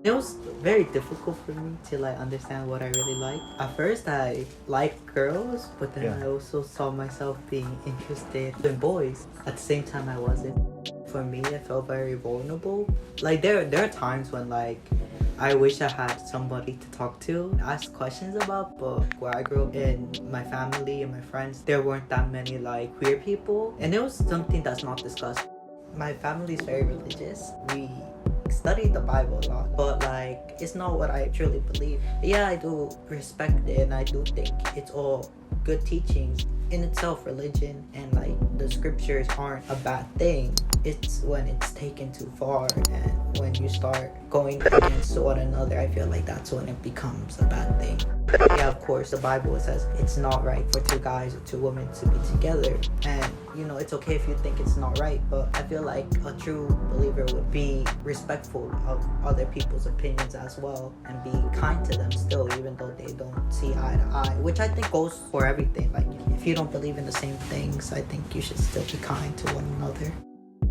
It was very difficult for me to like understand what I really like. At first, I liked girls, but then I also saw myself being interested in boys. At the same time, I wasn't. For me, I felt very vulnerable. Like there are times when like I wish I had somebody to talk to, ask questions about. But where I grew up in my family and my friends, there weren't that many like queer people, and it was something that's not discussed. My family is very religious. We study the Bible a lot, but like it's not what I truly believe. Yeah, I do respect it, and I do think it's all good teachings in itself. Religion and like the scriptures aren't a bad thing. It's when it's taken too far, and when you start going against one another, I feel like that's when it becomes a bad thing. Yeah, of course, the Bible says it's not right for two guys or two women to be together, and you know it's okay if you think it's not right, but I feel like a true believer would be respectful of other people's opinions as well, and be kind to them still, even though they don't see eye to eye, which I think goes for everything. Like if you don't believe in the same things, I think you should still be kind to one another.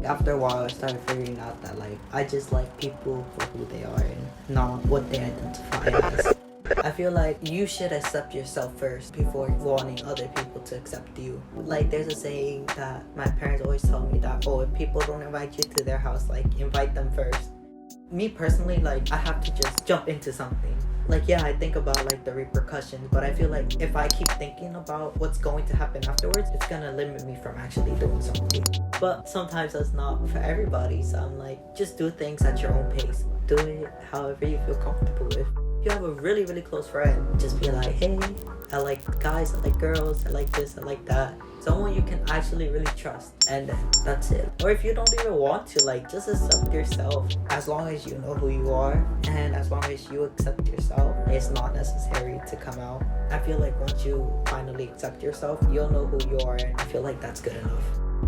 After a while, I started figuring out that like I just like people for who they are and not what they identify as. I feel like you should accept yourself first before wanting other people to accept you. Like there's a saying that my parents always tell me that, oh, if people don't invite you to their house, like invite them first. Me personally, like I have to just jump into something. Like yeah, I think about like the repercussions, but I feel like if I keep thinking about what's going to happen afterwards, it's gonna limit me from actually doing something. But sometimes that's not for everybody, so I'm like, just do things at your own pace. Do it however you feel comfortable with. You have a really close friend, just be like, hey, I like guys, I like girls, I like this, I like that. Someone you can actually really trust, and that's it. Or if you don't even want to, like, just accept yourself. As long as you know who you are, and as long as you accept yourself, it's not necessary to come out. I feel like once you finally accept yourself, you'll know who you are, and I feel like that's good enough.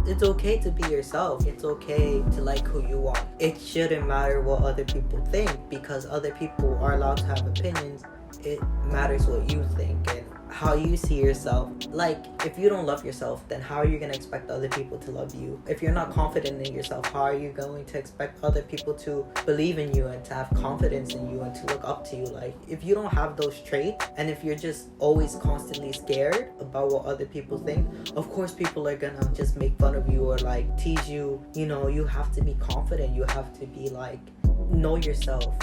It's okay to be yourself. It's okay to like who you are. It shouldn't matter what other people think, because other people are allowed to have opinions. It matters what you think and how you see yourself. Like, if you don't love yourself, then how are you going to expect other people to love you? If you're not confident in yourself, how are you going to expect other people to believe in you and to have confidence in you and to look up to you? Like, if you don't have those traits, and if you're just always constantly scared about what other people think, of course people are gonna just make fun of you or like tease you. You know, you have to be confident. You have to be like, know yourself.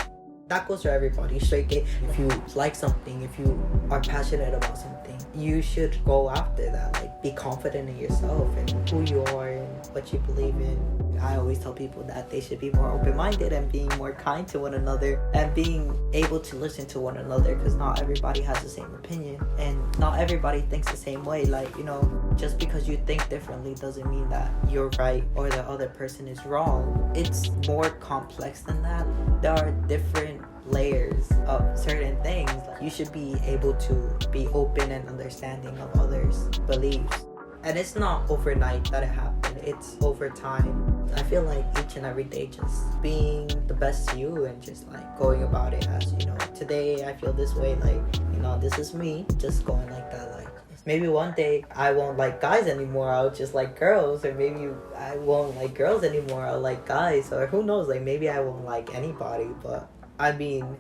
That goes for everybody. Straight gay. If you like something, if you are passionate about something, you should go after that. Like, be confident in yourself and who you are and what you believe in. I always tell people that they should be more open-minded and being more kind to one another and being able to listen to one another, because not everybody has the same opinion and not everybody thinks the same way. Like, you know, just because you think differently doesn't mean that you're right or the other person is wrong. It's more complex than that. There are different layers of certain things. You should be able to be open and understanding of others' beliefs. And it's not overnight that it happened, it's over time. I feel like each and every day just being the best you and just like going about it as, you know, today I feel this way, like, you know, this is me, just going like that. Like, maybe one day I won't like guys anymore, I'll just like girls, or maybe I won't like girls anymore, I'll like guys, or who knows, like maybe I won't like anybody. But I mean,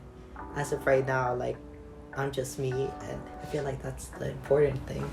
as of right now, like, I'm just me, and I feel like that's the important thing.